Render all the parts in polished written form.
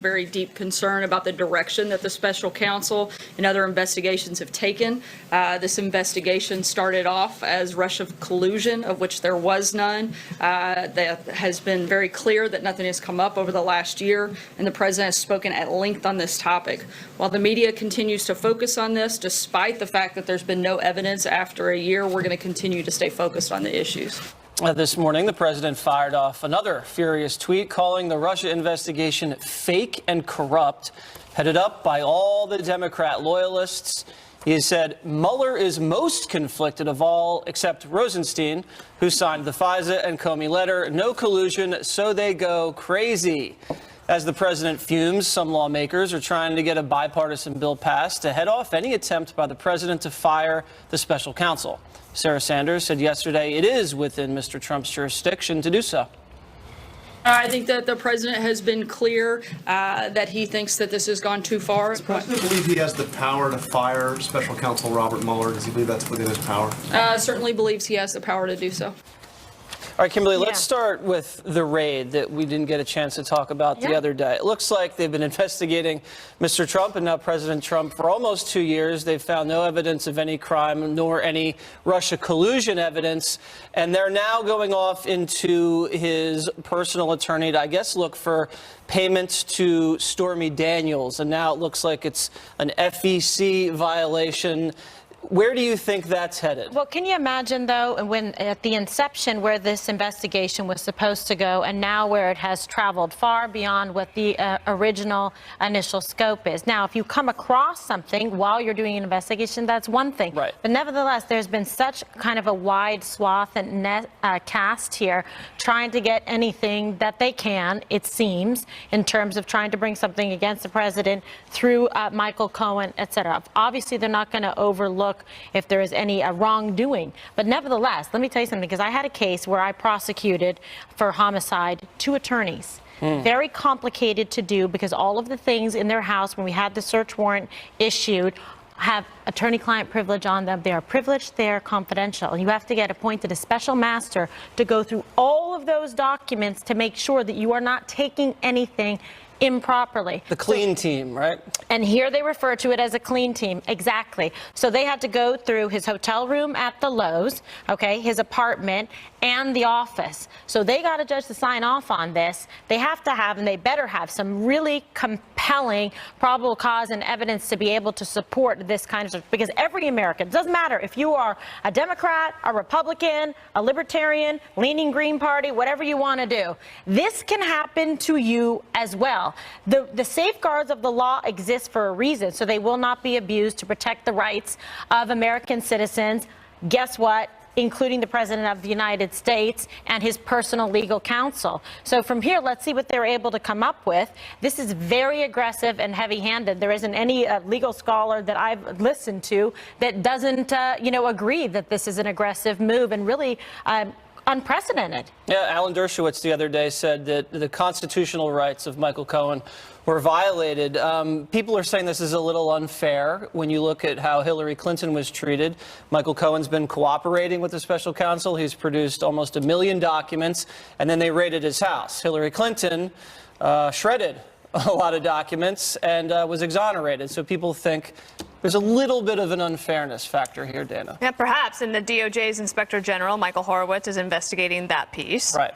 very deep concern about the direction that the special counsel and other investigations have taken. This investigation started off as Russia collusion, of which there was none. That has been very clear that nothing has come up over the last year, and the president has spoken at length on this topic. While the media continues to focus on this, despite the fact that there's been no evidence after a year, we're going to continue to stay focused on the issues. This morning, the president fired off another furious tweet calling the Russia investigation fake and corrupt, headed up by all the Democrat loyalists. He said Mueller is most conflicted of all except Rosenstein, who signed the FISA and Comey letter. No collusion, so they go crazy. As the president fumes, some lawmakers are trying to get a bipartisan bill passed to head off any attempt by the president to fire the special counsel. Sarah Sanders said yesterday it is within Mr. Trump's jurisdiction to do so. I think that the president has been clear that he thinks that this has gone too far. Does the president believe he has the power to fire special counsel Robert Mueller? Does he believe that's within his power? Certainly believes he has the power to do so. All right, Kimberly, let's start with the raid that we didn't get a chance to talk about the other day. It looks like they've been investigating Mr. Trump and now President Trump for almost 2 years. They've found no evidence of any crime nor any Russia collusion evidence. And they're now going off into his personal attorney to, I guess, look for payments to Stormy Daniels. And now it looks like it's an FEC violation. Where do you think that's headed? Well, can you imagine, though, when at the inception where this investigation was supposed to go and now where it has traveled far beyond what the original initial scope is. Now, if you come across something while you're doing an investigation, that's one thing. Right. But nevertheless, there's been such kind of a wide swath and cast here trying to get anything that they can, it seems, in terms of trying to bring something against the president through Michael Cohen, et cetera. Obviously, they're not going to overlook if there is any wrongdoing. But nevertheless, let me tell you something, because I had a case where I prosecuted for homicide 2 attorneys. Very complicated to do because all of the things in their house when we had the search warrant issued have attorney-client privilege on them. They are privileged, they are confidential. And you have to get appointed a special master to go through all of those documents to make sure that you are not taking anything improperly. The clean team, right? And here they refer to it as a clean team. Exactly. So they had to go through his hotel room at the Lowe's, okay, his apartment, and the office. So they got a judge to sign off on this. They have to have, and they better have, some really compelling probable cause and evidence to be able to support this kind of stuff. Because every American, it doesn't matter if you are a Democrat, a Republican, a Libertarian, leaning Green Party, whatever you want to do, this can happen to you as well. The safeguards of the law exist for a reason, so they will not be abused to protect the rights of American citizens. Guess what? Including the President of the United States and his personal legal counsel. So from here, let's see what they're able to come up with. This is very aggressive and heavy-handed. There isn't any legal scholar that I've listened to that doesn't, agree that this is an aggressive move and really unprecedented. Yeah, Alan Dershowitz the other day said that the constitutional rights of Michael Cohen were violated. People are saying this is a little unfair when you look at how Hillary Clinton was treated. Michael Cohen's been cooperating with the special counsel. He's produced almost 1 million documents, and then they raided his house. Hillary Clinton shredded a lot of documents and was exonerated. So people think there's a little bit of an unfairness factor here, Dana. Yeah, perhaps. And the DOJ's Inspector General, Michael Horowitz, is investigating that piece. Right.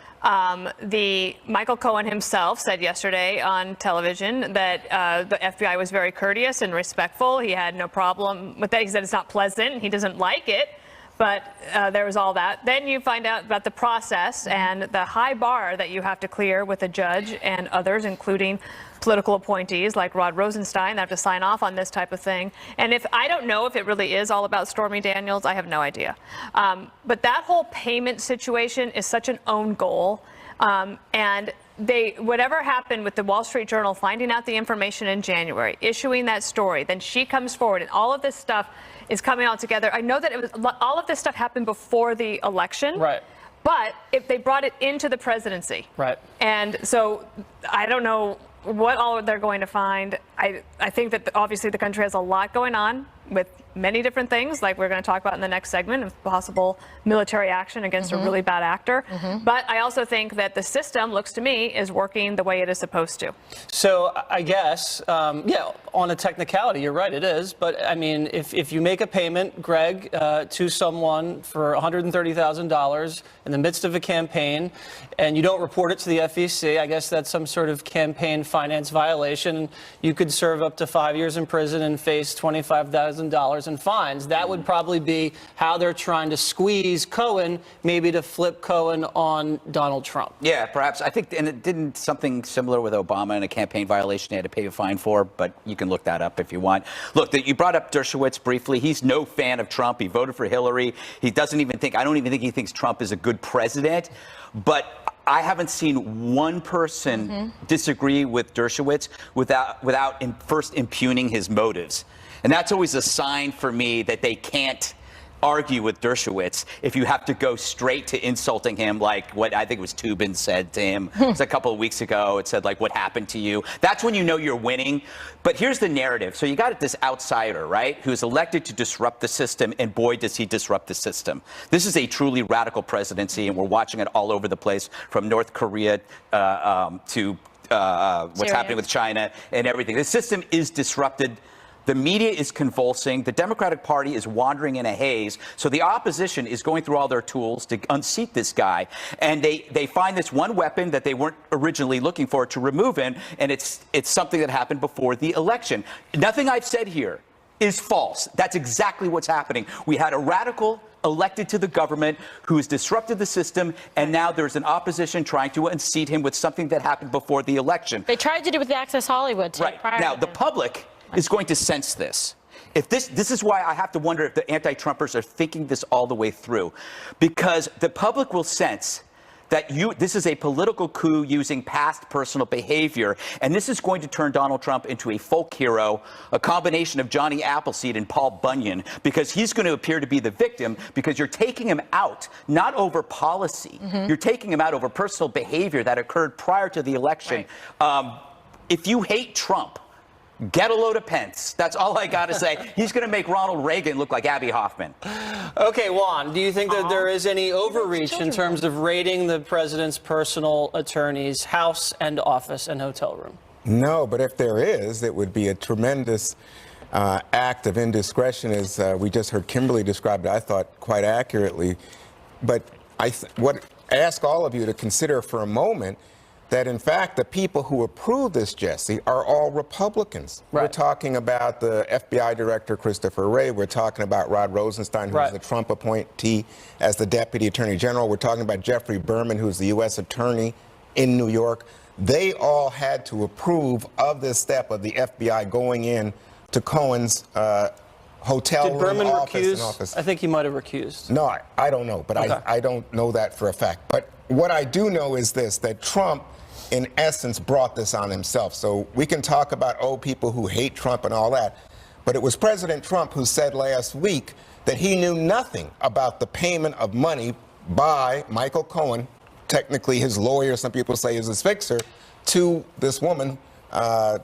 The Michael Cohen himself said yesterday on television that the FBI was very courteous and respectful. He had no problem with that. He said it's not pleasant. He doesn't like it. But there was all that. Then you find out about the process and the high bar that you have to clear with a judge and others, including political appointees like Rod Rosenstein that have to sign off on this type of thing. And if I don't know if it really is all about Stormy Daniels, I have no idea. But that whole payment situation is such an own goal. And whatever happened with the Wall Street Journal finding out the information in January, issuing that story, then she comes forward and all of this stuff is coming all together. I know that all of this stuff happened before the election. Right. But if they brought it into the presidency. Right. And so I don't know what all they're going to find. I think that obviously the country has a lot going on with many different things, like we're going to talk about in the next segment, of possible military action against a really bad actor. But I also think that the system, looks to me, is working the way it is supposed to. So I guess, yeah, on a technicality, you're right, it is. But I mean, if you make a payment, Greg, to someone for $130,000 in the midst of a campaign, and you don't report it to the FEC, I guess that's some sort of campaign finance violation. You could serve up to 5 years in prison and face $25,000 in fines. That would probably be how they're trying to squeeze Cohen, maybe to flip Cohen on Donald Trump. Yeah, perhaps. I think, and it didn't something similar with Obama and a campaign violation they had to pay a fine for, but you can look that up if you want. Look, you brought up Dershowitz briefly. He's no fan of Trump. He voted for Hillary. He doesn't even think, I don't even think he thinks Trump is a good president. But I haven't seen one person disagree with Dershowitz without first impugning his motives. And that's always a sign for me that they can't argue with Dershowitz if you have to go straight to insulting him, like what I think it was Toobin said to him a couple of weeks ago. It said, like, what happened to you? That's when you know you're winning. But here's the narrative. So you got this outsider, right, who's elected to disrupt the system, and boy, does he disrupt the system. This is a truly radical presidency, and we're watching it all over the place, from North Korea to what's happening with China and everything. The system is disrupted. The media is convulsing. The Democratic Party is wandering in a haze. So the opposition is going through all their tools to unseat this guy. And they find this one weapon that they weren't originally looking for to remove him. And it's something that happened before the election. Nothing I've said here is false. That's exactly what's happening. We had a radical elected to the government who has disrupted the system, and now there's an opposition trying to unseat him with something that happened before the election. They tried to do it with the Access Hollywood, too. Right. Now, the public is going to sense this. If this is why I have to wonder if the anti-Trumpers are thinking this all the way through, because the public will sense that this is a political coup using past personal behavior, and this is going to turn Donald Trump into a folk hero, a combination of Johnny Appleseed and Paul Bunyan, because he's going to appear to be the victim, because you're taking him out not over policy, you're taking him out over personal behavior that occurred prior to the election. Right. If you hate Trump, get a load of Pence. That's all I got to say. He's going to make Ronald Reagan look like Abby Hoffman. Okay, Juan, do you think that there is any overreach in terms of raiding the president's personal attorney's house and office and hotel room? No, but if there is, it would be a tremendous act of indiscretion, as we just heard Kimberly describe it, I thought, quite accurately. But I ask all of you to consider for a moment that, in fact, the people who approved this, Jesse, are all Republicans. Right. We're talking about the FBI Director, Christopher Wray. We're talking about Rod Rosenstein, who's the Trump appointee as the Deputy Attorney General. We're talking about Jeffrey Berman, who's the U.S. Attorney in New York. They all had to approve of this step of the FBI going in to Cohen's hotel room, office, and office. I think he might have recused. No, I don't know, but okay. I don't know that for a fact. But what I do know is this, that Trump, in essence, brought this on himself. So we can talk about, people who hate Trump and all that, but it was President Trump who said last week that he knew nothing about the payment of money by Michael Cohen, technically his lawyer, some people say is his fixer, to this woman,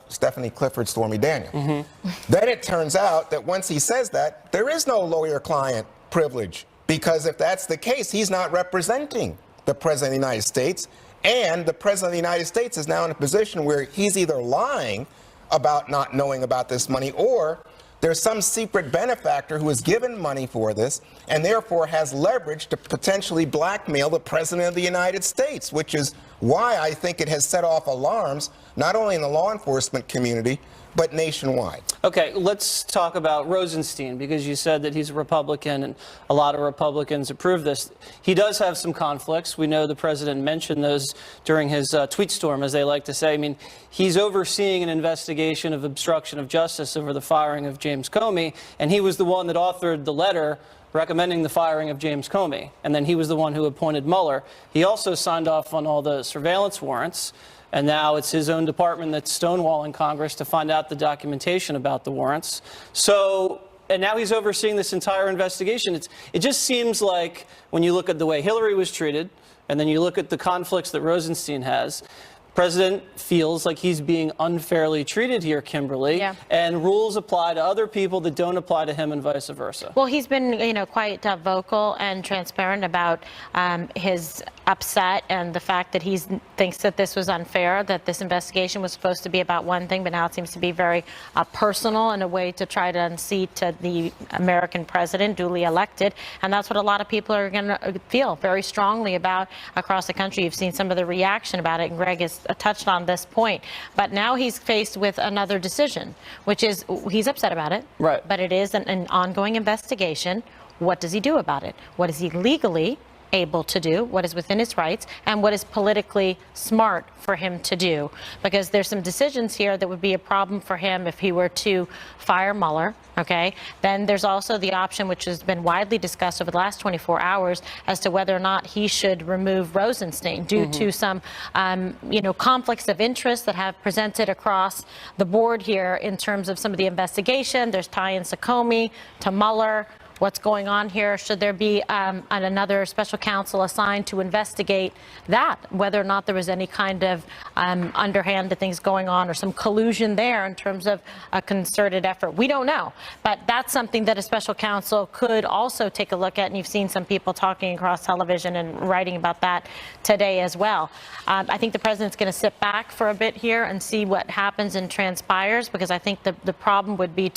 Stephanie Clifford Stormy Daniels. Then it turns out that once he says that, there is no lawyer-client privilege, because if that's the case, he's not representing the President of the United States. And the President of the United States is now in a position where he's either lying about not knowing about this money, or there's some secret benefactor who has given money for this and therefore has leverage to potentially blackmail the President of the United States, which is why I think it has set off alarms, not only in the law enforcement community, but nationwide. Okay, let's talk about Rosenstein, because you said that he's a Republican and a lot of Republicans approve this. He does have some conflicts. We know the president mentioned those during his tweet storm, as they like to say. I mean, he's overseeing an investigation of obstruction of justice over the firing of James Comey, and he was the one that authored the letter recommending the firing of James Comey, and then he was the one who appointed Mueller. He also signed off on all the surveillance warrants. And now it's his own department that's stonewalling Congress to find out the documentation about the warrants. So, and now he's overseeing this entire investigation. It just seems like when you look at the way Hillary was treated, and then you look at the conflicts that Rosenstein has, President feels like he's being unfairly treated here, Kimberly, Yeah. and rules apply to other people that don't apply to him and vice versa. Well, he's been, quite vocal and transparent about his upset and the fact that he thinks that this was unfair, that this investigation was supposed to be about one thing, but now it seems to be very personal in a way to try to unseat the American president, duly elected. And that's what a lot of people are going to feel very strongly about across the country. You've seen some of the reaction about it, and Greg has touched on this point. But now he's faced with another decision, which is he's upset about it. Right. But it is an ongoing investigation. What does he do about it? What is he legally able to do, what is within his rights, and what is politically smart for him to do? Because there's some decisions here that would be a problem for him if he were to fire Mueller, okay? Then there's also the option, which has been widely discussed over the last 24 hours, as to whether or not he should remove Rosenstein due to some, conflicts of interest that have presented across the board here in terms of some of the investigation. There's tie-ins to Comey, to Mueller. What's going on here? Should there be another special counsel assigned to investigate that, whether or not there was any kind of underhanded things going on or some collusion there in terms of a concerted effort? We don't know, but that's something that a special counsel could also take a look at, and you've seen some people talking across television and writing about that today as well. I think the president's going to sit back for a bit here and see what happens and transpires, because I think the problem would be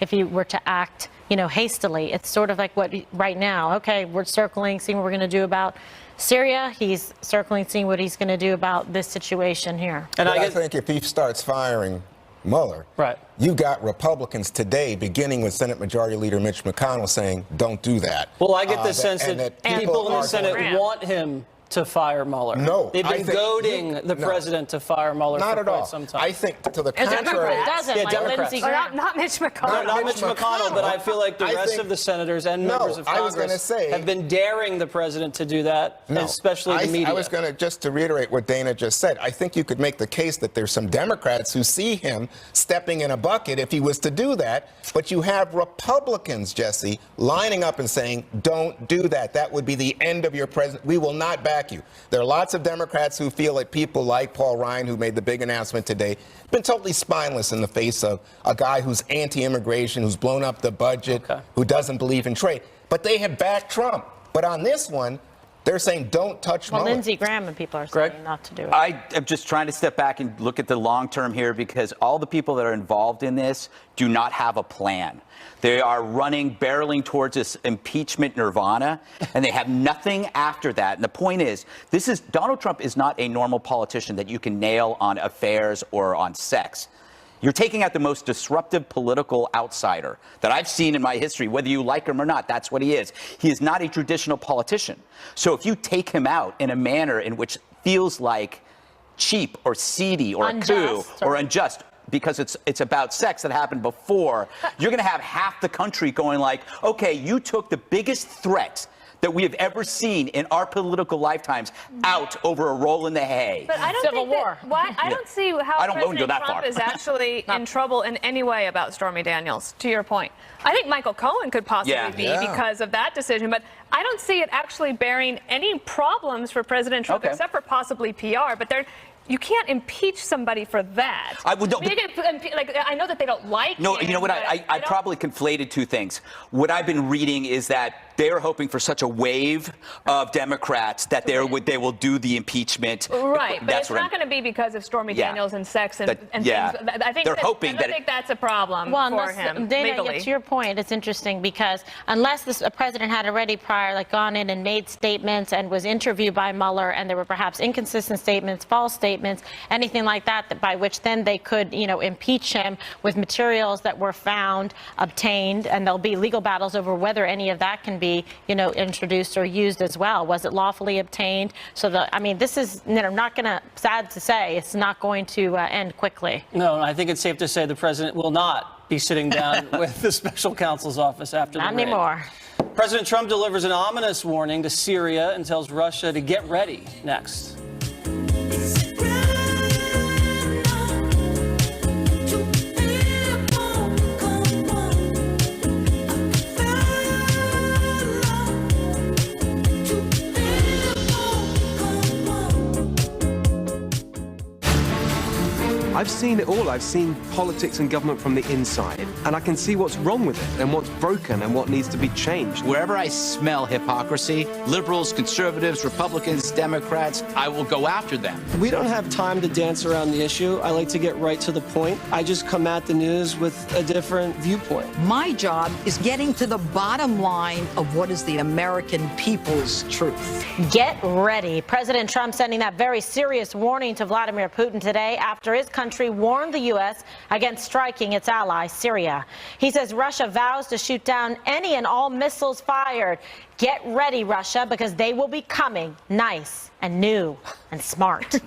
if he were to act hastily. It's sort of like what right now, okay, we're circling, seeing what we're going to do about Syria. He's circling, seeing what he's going to do about this situation here. And But I think if he starts firing Mueller, Right. you got Republicans today, beginning with Senate Majority Leader Mitch McConnell, saying, don't do that. Well, I get the sense and that people in the are Senate going- want him to fire Mueller. No, They've I been think goading the no. president to fire Mueller Not for at quite all. some time. I think to the As a contrary. Democrat doesn't, Yeah, like Democrats. Lindsey Oh, Graham. not Mitch McConnell. No, Not Mitch McConnell, but I feel like the I rest think- of the senators and No, members of I was gonna Congress say- have been daring the president to do that, No, especially the media. I was going to, just to reiterate what Dana just said, I think you could make the case that there's some Democrats who see him stepping in a bucket if he was to do that, but you have Republicans, Jesse, lining up and saying, don't do that. That would be the end of your president. We will not back you. There are lots of Democrats who feel like people like Paul Ryan, who made the big announcement today, been totally spineless in the face of a guy who's anti-immigration, who's blown up the budget, who doesn't believe in trade. But they have backed Trump. But on this one, they're saying don't touch Well, Mueller. Lindsey Graham and people are Greg? saying not to do it. I am just trying to step back and look at the long term here, because all the people that are involved in this do not have a plan. They are barreling towards this impeachment nirvana, and they have nothing after that. And the point is, Donald Trump is not a normal politician that you can nail on affairs or on sex. You're taking out the most disruptive political outsider that I've seen in my history, whether you like him or not. That's what he is. He is not a traditional politician. So if you take him out in a manner in which feels like cheap or seedy or a coup Unjust or unjust, because it's about sex that happened before, you're going to have half the country going like, okay, you took the biggest threat that we have ever seen in our political lifetimes out over a roll in the hay. But I don't Civil think War. I don't see how I don't go President that Trump far. is actually in trouble in any way about Stormy Daniels, to your point. I think Michael Cohen could possibly Yeah. be Yeah. because of that decision, but I don't see it actually bearing any problems for President Trump, Okay. except for possibly PR. But you can't impeach somebody for that. I would- no, You I know that they don't like No, him, you know what? but I don't- probably conflated two things. What I've been reading is that they're hoping for such a wave of Democrats that they will do the impeachment. Right, but That's it's what not going to be because of Stormy Yeah. Daniels and sex and, That- and yeah. things. I think They're hoping I that don't it- think that's a problem Well, for unless, him Dana, legally. to your point, it's interesting because unless a president had already prior gone in and made statements and was interviewed by Mueller, and there were perhaps inconsistent statements, false statements, anything like that, by which then they could, impeach him with materials that were found, obtained, and there'll be legal battles over whether any of that can be, introduced or used as well. Was it lawfully obtained? So this is, not going to, sad to say, it's not going to end quickly. No, I think it's safe to say the president will not be sitting down with the special counsel's office after Not the raid. anymore. President Trump delivers an ominous warning to Syria and tells Russia to get ready. Next. seen it all. I've seen politics and government from the inside, and I can see what's wrong with it and what's broken and what needs to be changed. Wherever I smell hypocrisy, liberals, conservatives, Republicans, Democrats, I will go after them. We don't have time to dance around the issue. I like to get right to the point. I just come at the news with a different viewpoint. My job is getting to the bottom line of what is the American people's truth. Get ready. President Trump sending that very serious warning to Vladimir Putin today after his country warned the U.S. against striking its ally, Syria. He says Russia vows to shoot down any and all missiles fired. Get ready, Russia, because they will be coming nice and new and smart.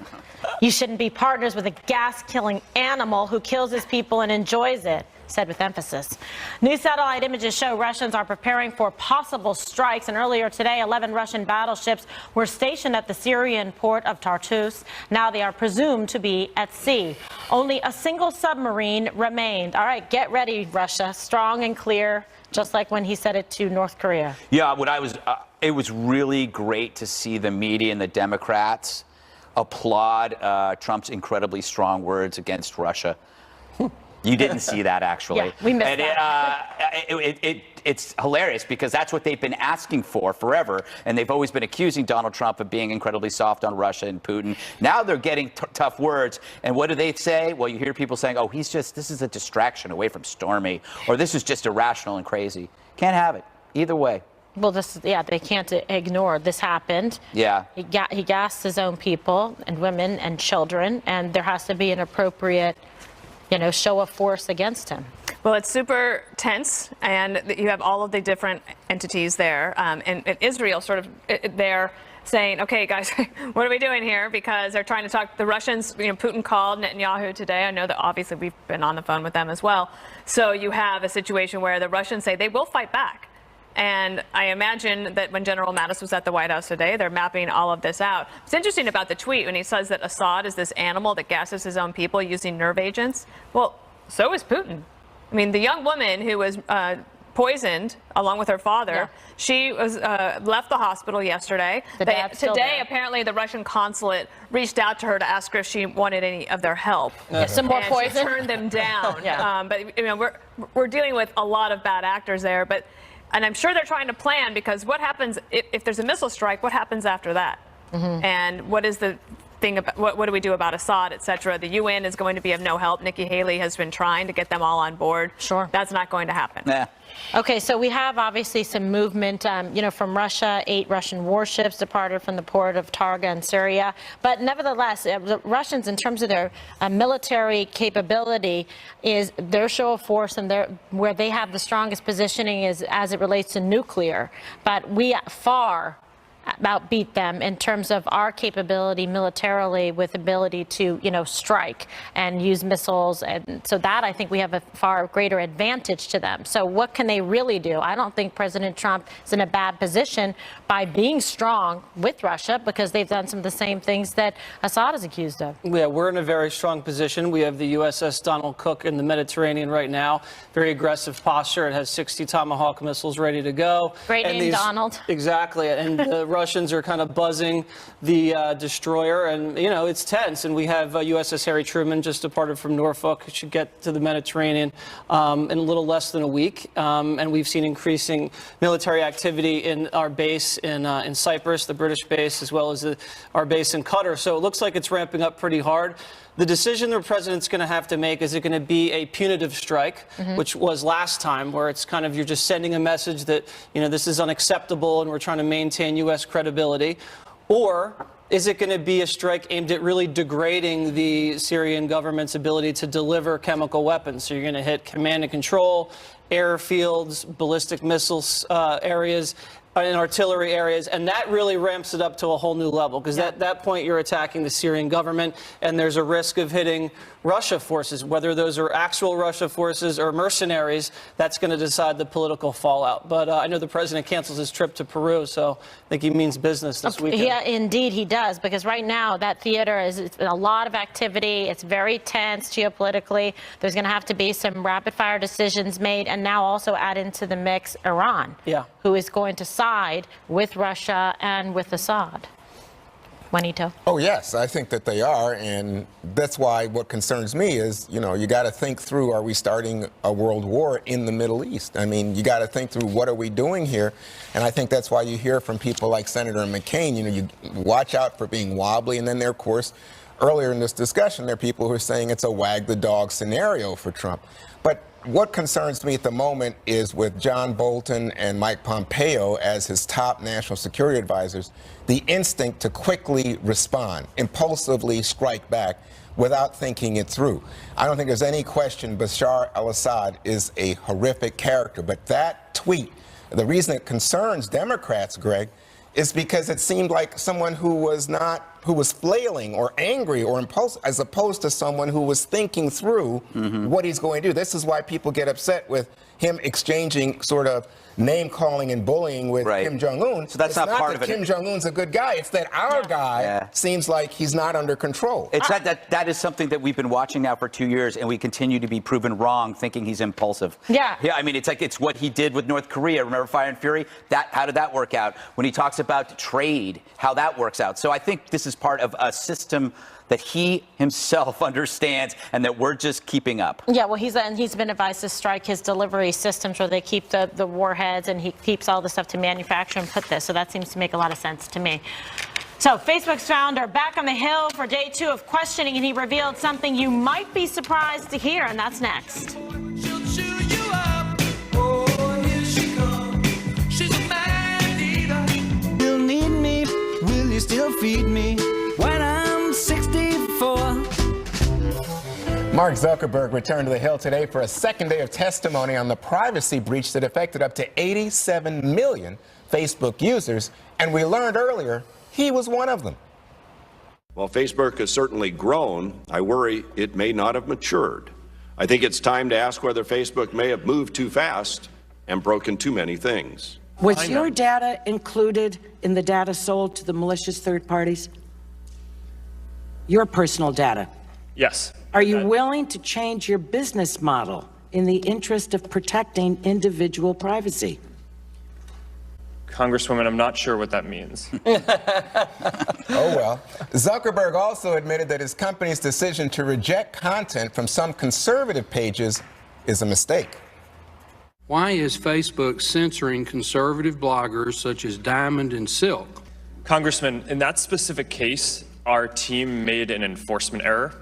You shouldn't be partners with a gas-killing animal who kills his people and enjoys it, said with emphasis. New satellite images show Russians are preparing for possible strikes, and earlier today 11 Russian battleships were stationed at the Syrian port of Tartus. Now they are presumed to be at sea. Only a single submarine remained. All right, get ready, Russia, strong and clear, just like when he said it to North Korea. Yeah, it was really great to see the media and the Democrats applaud Trump's incredibly strong words against Russia. You didn't see that, actually. Yeah, we missed and that. it's hilarious because that's what they've been asking for forever, and they've always been accusing Donald Trump of being incredibly soft on Russia and Putin. Now they're getting tough words, and what do they say? Well, you hear people saying, oh, this is a distraction away from Stormy, or this is just irrational and crazy. Can't have it. Either way. Well, they can't ignore this happened. Yeah. He gassed his own people and women and children, and there has to be an appropriate, show of force against him. Well, it's super tense, and you have all of the different entities there, and Israel sort of they're saying, okay, guys, what are we doing here? Because they're trying to talk. The Russians, Putin called Netanyahu today. I know that obviously we've been on the phone with them as well. So you have a situation where the Russians say they will fight back. And I imagine that when General Mattis was at the White House today, they're mapping all of this out. It's interesting about the tweet when he says that Assad is this animal that gasses his own people using nerve agents. Well, so is Putin. I mean, the young woman who was poisoned along with her father, she was left the hospital yesterday. Today, apparently, the Russian consulate reached out to her to ask her if she wanted any of their help. Some more poison. She turned them down. But we're dealing with a lot of bad actors there. And I'm sure they're trying to plan, because what happens if there's a missile strike? What happens after that? And what is the thing about what do we do about Assad, et cetera? The UN is going to be of no help. Nikki Haley has been trying to get them all on board. Sure. That's not going to happen. Nah. Okay, so we have obviously some movement, from Russia. 8 Russian warships departed from the port of Targa in Syria. But nevertheless, the Russians, in terms of their military capability, is their show of force, and where they have the strongest positioning is as it relates to nuclear. But we far outbeat them in terms of our capability militarily, with ability to, strike and use missiles. And so that, I think, we have a far greater advantage to them. So what can they really do? I don't think President Trump is in a bad position by being strong with Russia, because they've done some of the same things that Assad is accused of. Yeah, we're in a very strong position. We have the USS Donald Cook in the Mediterranean right now. Very aggressive posture. It has 60 Tomahawk missiles ready to go. Great name, Donald. Exactly. And the Russians are kind of buzzing the destroyer, and it's tense. And we have USS Harry Truman just departed from Norfolk. It should get to the Mediterranean in a little less than a week. And we've seen increasing military activity in our base in Cyprus, the British base, as well as our base in Qatar. So it looks like it's ramping up pretty hard. The decision the president's going to have to make, is it going to be a punitive strike, which was last time, where it's kind of you're just sending a message that, this is unacceptable and we're trying to maintain U.S. credibility, or is it going to be a strike aimed at really degrading the Syrian government's ability to deliver chemical weapons? So you're going to hit command and control, airfields, ballistic missiles areas, in artillery areas, and that really ramps it up to a whole new level, because at that point you're attacking the Syrian government, and there's a risk of hitting Russia forces, whether those are actual Russia forces or mercenaries. That's going to decide the political fallout. But I know the president cancels his trip to Peru, so I think he means business this weekend. Yeah, indeed he does, because right now that theater is a lot of activity. It's very tense geopolitically. There's going to have to be some rapid-fire decisions made, and now also add into the mix Iran, who is going to side with Russia and with Assad. Juanito? Oh, yes, I think that they are. And that's why what concerns me is, you got to think through, are we starting a world war in the Middle East? I mean, you got to think through, what are we doing here? And I think that's why you hear from people like Senator McCain, you watch out for being wobbly. And then there, of course, earlier in this discussion, there are people who are saying it's a wag the dog scenario for Trump. But what concerns me at the moment is with John Bolton and Mike Pompeo as his top national security advisors, the instinct to quickly respond, impulsively strike back without thinking it through. I don't think there's any question Bashar al-Assad is a horrific character, but that tweet, the reason it concerns Democrats, Greg, is because it seemed like someone who was flailing or angry or impulsive, as opposed to someone who was thinking through what he's going to do. This is why people get upset with him exchanging sort of name-calling and bullying with Kim Jong-un. So that's not part of it. Kim Jong-un's a good guy. It's that our guy seems like he's not under control. It's that is something that we've been watching now for 2 years, and we continue to be proven wrong, thinking he's impulsive. Yeah. I mean, it's what he did with North Korea. Remember Fire and Fury? How did that work out? When he talks about trade, how that works out. So I think this is part of a system that he himself understands and that we're just keeping up. Yeah, well, he's been advised to strike his delivery systems where they keep the warheads, and he keeps all the stuff to manufacture and put this. So that seems to make a lot of sense to me. So Facebook's founder back on the Hill for day 2 of questioning, and he revealed something you might be surprised to hear, and that's next. You'll need me, will you still feed me when I'm 64? Mark Zuckerberg returned to the Hill today for a second day of testimony on the privacy breach that affected up to 87 million Facebook users, and we learned earlier he was one of them. While Facebook has certainly grown, I worry it may not have matured. I think it's time to ask whether Facebook may have moved too fast and broken too many things. Was your data included in the data sold to the malicious third parties? Your personal data? Yes. Are you willing to change your business model in the interest of protecting individual privacy? Congresswoman, I'm not sure what that means. Oh, well. Zuckerberg also admitted that his company's decision to reject content from some conservative pages is a mistake. Why is Facebook censoring conservative bloggers such as Diamond and Silk? Congressman, in that specific case, our team made an enforcement error,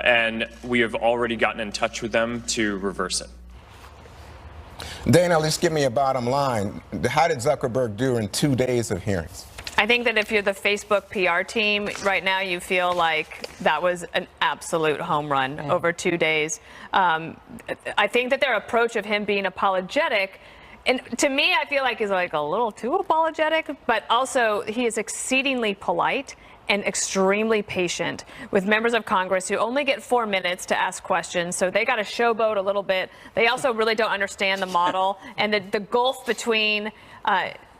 and we have already gotten in touch with them to reverse it. Dana, just give me a bottom line. How did Zuckerberg do in 2 days of hearings? I think that if you're the Facebook PR team right now, you feel like that was an absolute home run over 2 days. I think that their approach of him being apologetic, and to me, I feel like he's like a little too apologetic, but also he is exceedingly polite and extremely patient with members of Congress who only get 4 minutes to ask questions. So they got to showboat a little bit. They also really don't understand the model and the gulf between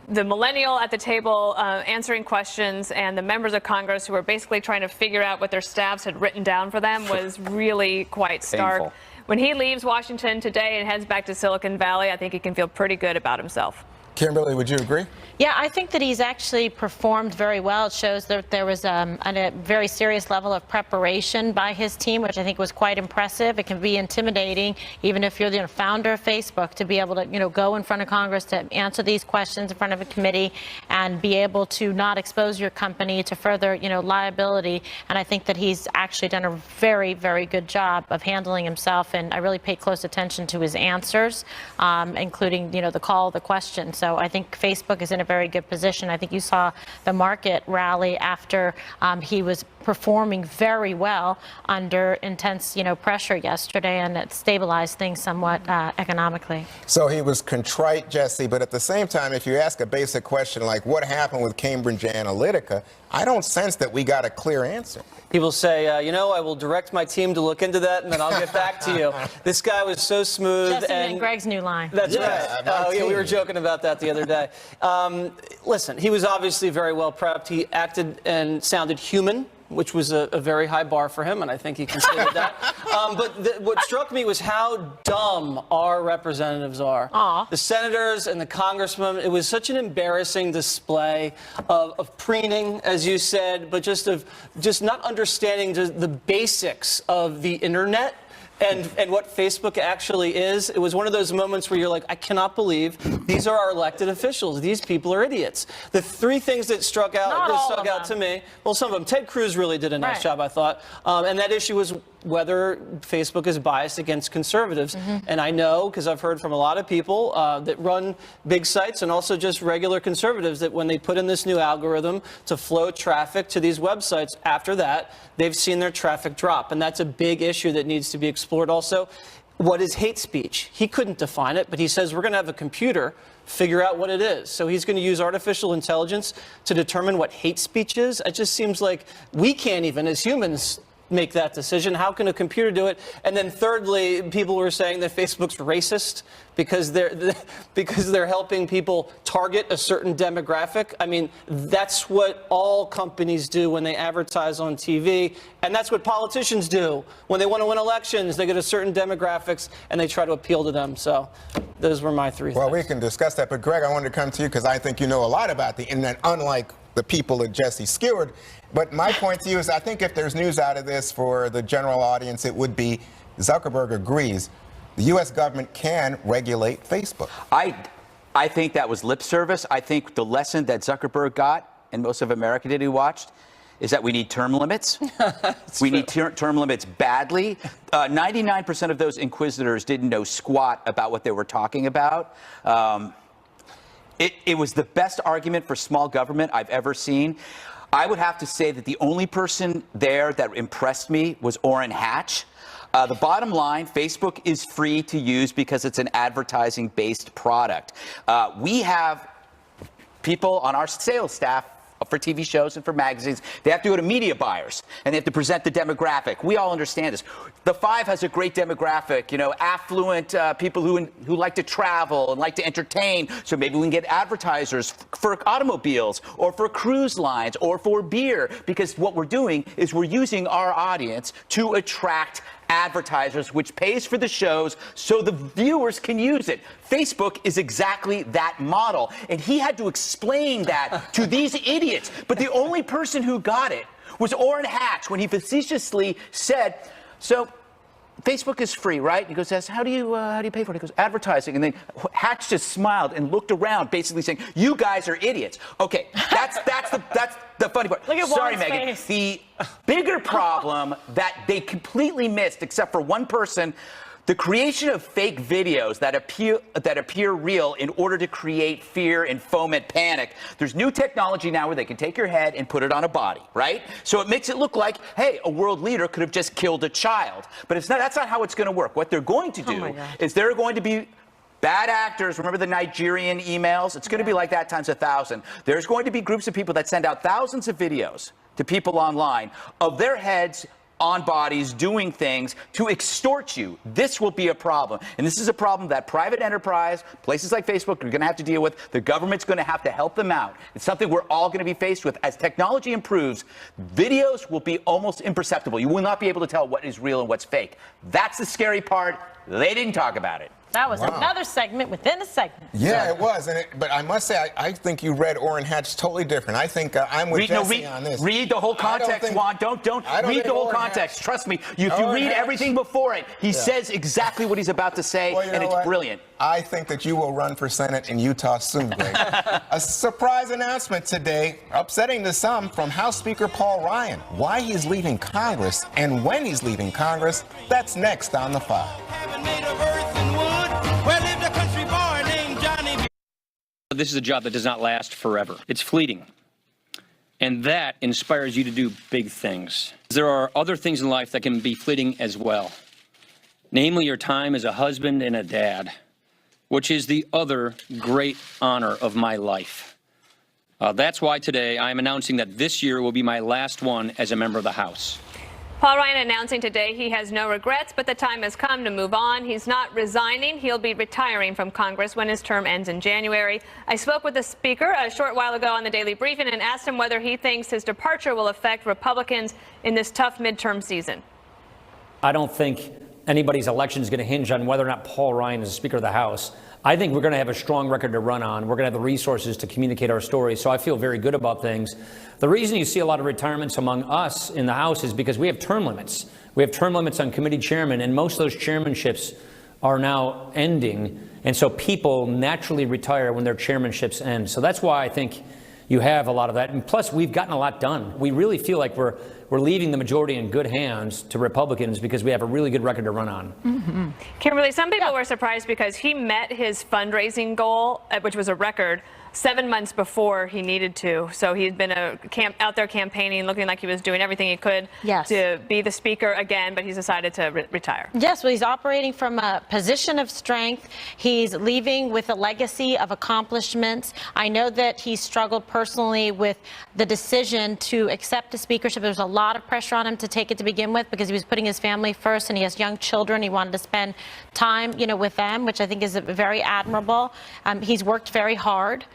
the millennial at the table answering questions and the members of Congress who are basically trying to figure out what their staffs had written down for them was really quite stark. Painful. When he leaves Washington today and heads back to Silicon Valley, I think he can feel pretty good about himself. Kimberly, would you agree? Yeah, I think that he's actually performed very well. It shows that there was a very serious level of preparation by his team, which I think was quite impressive. It can be intimidating, even if you're the founder of Facebook, to be able to, go in front of Congress to answer these questions in front of a committee and be able to not expose your company to further, liability. And I think that he's actually done a very, very good job of handling himself. And I really paid close attention to his answers, including, the call, the question. So I think Facebook is in a very good position. I think you saw the market rally after he was performing very well under intense, pressure yesterday, and it stabilized things somewhat economically. So he was contrite, Jesse, but at the same time, if you ask a basic question like what happened with Cambridge Analytica, I don't sense that we got a clear answer. People say, I will direct my team to look into that, and then I'll get back to you. This guy was so smooth. Jesse and and Greg's new line. That's right. Oh, yeah, we were joking about that the other day. Listen, he was obviously very well prepped. He acted and sounded human which was a very high bar for him, and I think he considered that. But what struck me was how dumb our representatives are. Aw. The senators and the congressmen, it was such an embarrassing display of preening, as you said, but just not understanding the basics of the internet. And what Facebook actually is. It was one of those moments where you're like, I cannot believe these are our elected officials. These people are idiots. The three things that stuck out to me, well, some of them. Ted Cruz really did a nice job, I thought. And that issue was whether Facebook is biased against conservatives. And I know, because I've heard from a lot of people that run big sites and also just regular conservatives, that when they put in this new algorithm to flow traffic to these websites, after that, they've seen their traffic drop. And that's a big issue that needs to be explored also. What is hate speech? He couldn't define it, but he says we're going to have a computer figure out what it is. So he's going to use artificial intelligence to determine what hate speech is. It just seems like we can't even, as humans, make that decision. How can a computer do it? And then thirdly, people were saying that Facebook's racist because they're helping people target a certain demographic. I mean, that's what all companies do when they advertise on TV, and that's what politicians do when they want to win elections. They get a certain demographics and they try to appeal to them. So those were my three Well, things. we can discuss that, but Greg, I wanted to come to you because I think you know a lot about the internet, unlike the people at Jesse Stewart. But my point to you is I think if there's news out of this for the general audience, it would be Zuckerberg agrees the U.S. government can regulate Facebook. I think that was lip service. I think the lesson that Zuckerberg got, and most of America did who watched, is that we need term limits. We need term limits badly. 99% of those inquisitors didn't know squat about what they were talking about. It was the best argument for small government I've ever seen. I would have to say that the only person there that impressed me was Orrin Hatch. The bottom line, Facebook is free to use because it's an advertising-based product. We have people on our sales staff for TV shows and for magazines. They have to go to media buyers, and they have to present the demographic. We all understand this. The Five has a great demographic, you know, affluent people who like to travel and like to entertain. So maybe we can get advertisers for automobiles or for cruise lines or for beer, because what we're doing is we're using our audience to attract advertisers, which pays for the shows so the viewers can use it. Facebook is exactly that model. And he had to explain that to these idiots. But the only person who got it was Orrin Hatch when he facetiously said, so Facebook is free, right? He goes, how do you pay for it? He goes, advertising. And then Hatch just smiled and looked around, basically saying, you guys are idiots. Okay, that's the funny part. Look at Sorry, Warren's Megan. face. The bigger problem that they completely missed, except for one person, the creation of fake videos that appear real in order to create fear and foment panic. There's new technology now where they can take your head and put it on a body, right? So it makes it look like, hey, a world leader could have just killed a child. But it's not. That's not how it's going to work. What they're going to do is there are going to be bad actors. Remember the Nigerian emails? It's going to be like that times 1,000. There's going to be groups of people that send out thousands of videos to people online of their heads on bodies doing things to extort you. This will be a problem. And this is a problem that private enterprise, places like Facebook, are going to have to deal with. The government's going to have to help them out. It's something we're all going to be faced with. As technology improves, videos will be almost imperceptible. You will not be able to tell what is real and what's fake. That's the scary part. They didn't talk about it. That was another segment within a segment. Yeah, it was. But I must say, I think you read Orrin Hatch totally different. I think I'm with Jesse on this. Read the whole context, Juan. Don't read the whole context. Trust me. If you read everything before it, he says exactly what he's about to say, and it's brilliant. I think that you will run for Senate in Utah soon, Greg. A surprise announcement today, upsetting to some, from House Speaker Paul Ryan. Why he's leaving Congress and when he's leaving Congress, that's next on The Five. This is a job that does not last forever. It's fleeting. And that inspires you to do big things. There are other things in life that can be fleeting as well. Namely, your time as a husband and a dad, which is the other great honor of my life. That's why today I am announcing that this year will be my last one as a member of the House. Paul Ryan announcing today he has no regrets, but the time has come to move on. He's not resigning. He'll be retiring from Congress when his term ends in January. I spoke with the Speaker a short while ago on the Daily Briefing and asked him whether he thinks his departure will affect Republicans in this tough midterm season. I don't think anybody's election is going to hinge on whether or not Paul Ryan is Speaker of the House. I think we're going to have a strong record to run on. We're going to have the resources to communicate our story. So I feel very good about things. The reason you see a lot of retirements among us in the House is because we have term limits. We have term limits on committee chairmen, and most of those chairmanships are now ending. And so people naturally retire when their chairmanships end. So that's why I think you have a lot of that. And plus, we've gotten a lot done. We really feel like we're leaving the majority in good hands to Republicans because we have a really good record to run on. Mm-hmm. Kimberly, some people were surprised because he met his fundraising goal, which was a record, 7 months before he needed to. So he had been out there campaigning, looking like he was doing everything he could to be the Speaker again, but he's decided to retire. Yes, well, he's operating from a position of strength. He's leaving with a legacy of accomplishments. I know that he struggled personally with the decision to accept the speakership. There was a lot of pressure on him to take it to begin with because he was putting his family first, and he has young children. He wanted to spend time, with them, which I think is very admirable. He's worked very hard.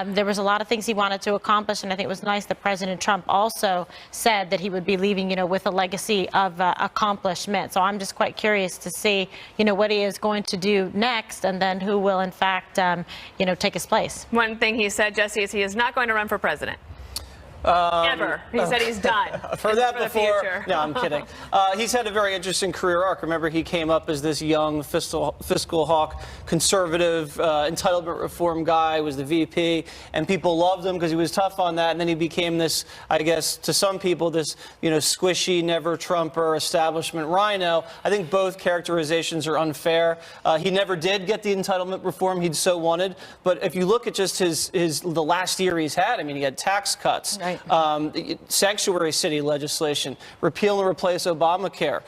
There was a lot of things he wanted to accomplish, and I think it was nice that President Trump also said that he would be leaving, with a legacy of accomplishment. So I'm just quite curious to see, what he is going to do next, and then who will, in fact, take his place. One thing he said, Jesse, is he is not going to run for president. Ever. He said he's done. For that before. No, I'm kidding. He's had a very interesting career arc. Remember, he came up as this young fiscal hawk, conservative, entitlement reform guy, was the VP, and people loved him because he was tough on that. And then he became this, I guess, to some people, this, squishy, never Trumper, establishment rhino. I think both characterizations are unfair. He never did get the entitlement reform he'd so wanted. But if you look at just the last year he's had, he had tax cuts. Right. Sanctuary city legislation, repeal and replace Obamacare,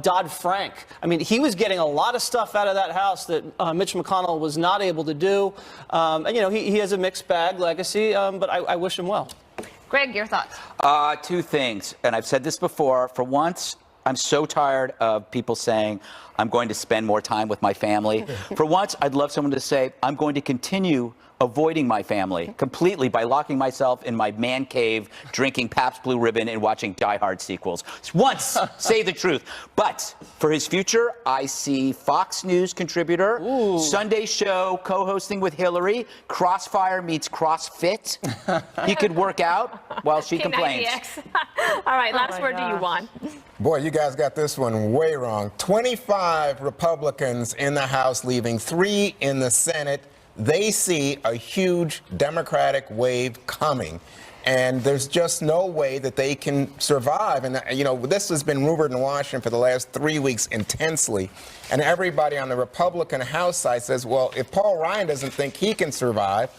Dodd-Frank. He was getting a lot of stuff out of that House that Mitch McConnell was not able to do. And, he has a mixed bag legacy, but I wish him well. Greg, your thoughts? Two things, and I've said this before. For once, I'm so tired of people saying, I'm going to spend more time with my family. For once, I'd love someone to say, I'm going to continue avoiding my family completely by locking myself in my man cave, drinking Pabst Blue Ribbon and watching Die Hard sequels. Once, say the truth. But for his future, I see Fox News contributor, Sunday show co-hosting with Hillary, Crossfire meets CrossFit. He could work out while she complains. All right, last word to you, Juan. Boy, you guys got this one way wrong. 25 Republicans in the House leaving, 3 in the Senate. They see a huge Democratic wave coming, and there's just no way that they can survive. And, this has been rumored in Washington for the last 3 weeks intensely, and everybody on the Republican House side says, well, if Paul Ryan doesn't think he can survive,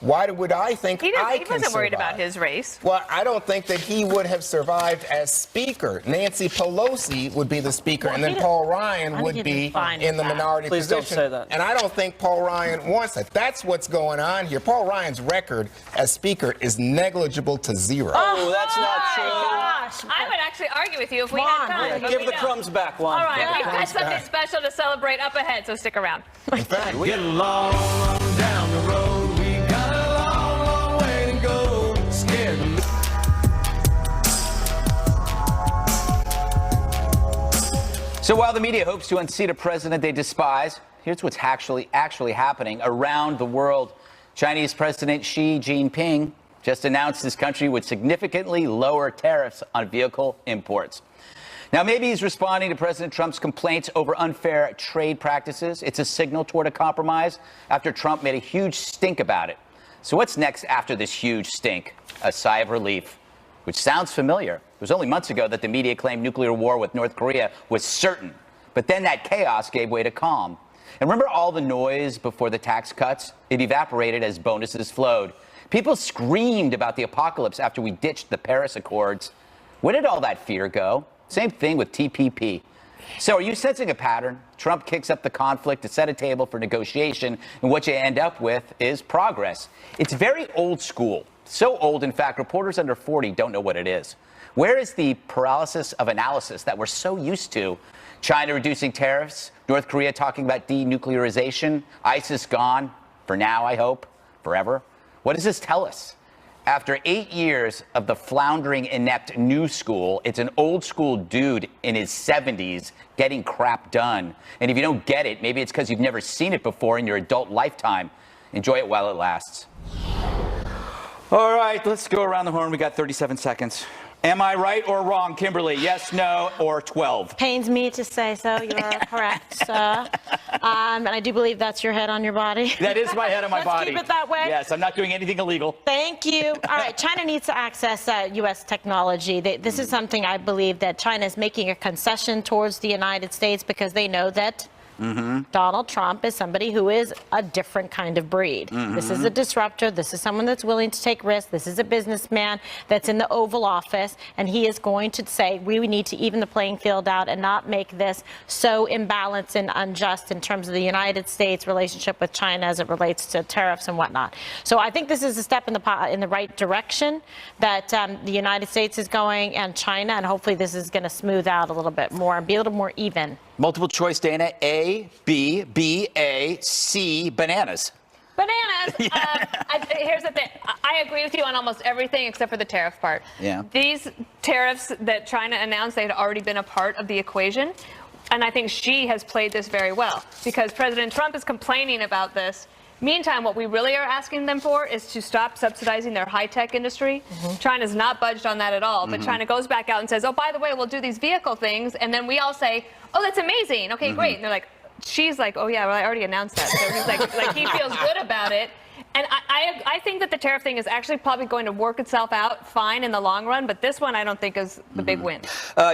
why would I think I can survive? He wasn't worried about his race. Well, I don't think that he would have survived as Speaker. Nancy Pelosi would be the Speaker, and then Paul Ryan would be in the minority position. Please don't say that. And I don't think Paul Ryan wants that. That's what's going on here. Paul Ryan's record as Speaker is negligible to 0. Oh, that's not true. Gosh. I would actually argue with you if we had time. Yeah, give the crumbs back, Juan. All right, we've got something special to celebrate up ahead, so stick around. In fact, Get along down the road. So while the media hopes to unseat a president they despise, here's what's actually happening around the world. Chinese President Xi Jinping just announced his country would significantly lower tariffs on vehicle imports. Now, maybe he's responding to President Trump's complaints over unfair trade practices. It's a signal toward a compromise after Trump made a huge stink about it. So what's next after this huge stink? A sigh of relief, which sounds familiar. It was only months ago that the media claimed nuclear war with North Korea was certain. But then that chaos gave way to calm. And remember all the noise before the tax cuts? It evaporated as bonuses flowed. People screamed about the apocalypse after we ditched the Paris Accords. Where did all that fear go? Same thing with TPP. So are you sensing a pattern? Trump kicks up the conflict to set a table for negotiation, and what you end up with is progress. It's very old school. So old, in fact, reporters under 40 don't know what it is. Where is the paralysis of analysis that we're so used to? China reducing tariffs, North Korea talking about denuclearization, ISIS gone, for now, I hope, forever. What does this tell us? After 8 years of the floundering, inept new school, it's an old school dude in his 70s getting crap done. And if you don't get it, maybe it's because you've never seen it before in your adult lifetime. Enjoy it while it lasts. All right, let's go around the horn. We got 37 seconds. Am I right or wrong, Kimberly? Yes, no, or 12? Pains me to say so. You're correct, sir. And I do believe that's your head on your body. That is my head on my Let's body. keep it that way. Yes, I'm not doing anything illegal. Thank you. All right, China needs to access U.S. technology. This is something I believe that China is making a concession towards the United States because they know that Donald Trump is somebody who is a different kind of breed. This is a disruptor. This is someone that's willing to take risks. This is a businessman that's in the Oval Office, and he is going to say we need to even the playing field out and not make this so imbalanced and unjust in terms of the United States relationship with China as it relates to tariffs and whatnot. So I think this is a step in the right direction that the United States is going, and China, and hopefully this is going to smooth out a little bit more and be a little more even. Multiple choice, Dana. A, B, B, A, C, bananas. Bananas. Here's the thing. I agree with you on almost everything except for the tariff part. Yeah. These tariffs that China announced, they had already been a part of the equation. And I think Xi has played this very well because President Trump is complaining about this. Meantime, what we really are asking them for is to stop subsidizing their high-tech industry. China's not budged on that at all, but China goes back out and says, oh, by the way, we'll do these vehicle things. And then we all say, oh, that's amazing. Okay, great. And they're like, she's like, oh, yeah, well, I already announced that. So he's like he feels good about it. And I think that the tariff thing is actually probably going to work itself out fine in the long run, but this one I don't think is the big win.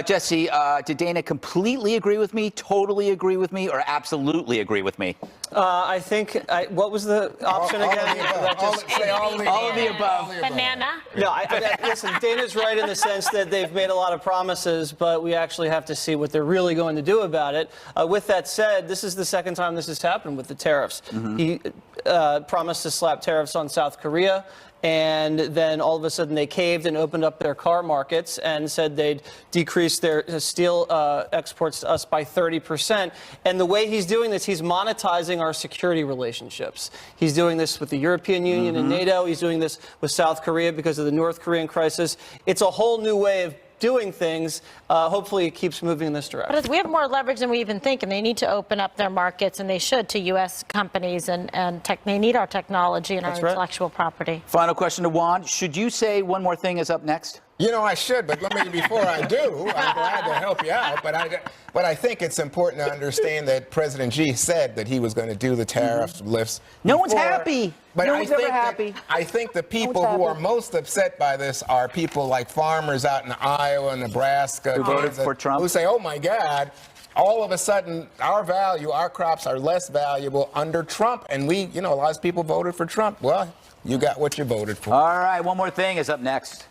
Jesse, did Dana completely agree with me, totally agree with me, or absolutely agree with me? I think, what was the option again? All of the above. Banana. No, listen, Dana's right in the sense that they've made a lot of promises, but we actually have to see what they're really going to do about it. With that said, this is the second time this has happened with the tariffs. He promised to slap tariffs on South Korea, and then all of a sudden they caved and opened up their car markets and said they'd decrease their steel exports to us by 30%. And the way he's doing this, he's monetizing our security relationships. He's doing this with the European Union and NATO. He's doing this with South Korea because of the North Korean crisis. It's a whole new way of doing things. Hopefully it keeps moving in this direction. But we have more leverage than we even think, and they need to open up their markets, and they should, to U.S. companies, and they need our technology and our intellectual property. Final question to Juan. Should you say one more thing is up next? You know, I should, but let me, before I do, I'm glad to help you out. But I think it's important to understand that President Xi said that he was going to do the tariff lifts. No one's happy. But no one's ever happy. I think the people who are most upset by this are people like farmers out in Iowa, Nebraska, who voted for Trump, who say, oh my God, all of a sudden our crops are less valuable under Trump. And a lot of people voted for Trump. Well, you got what you voted for. All right, one more thing is up next.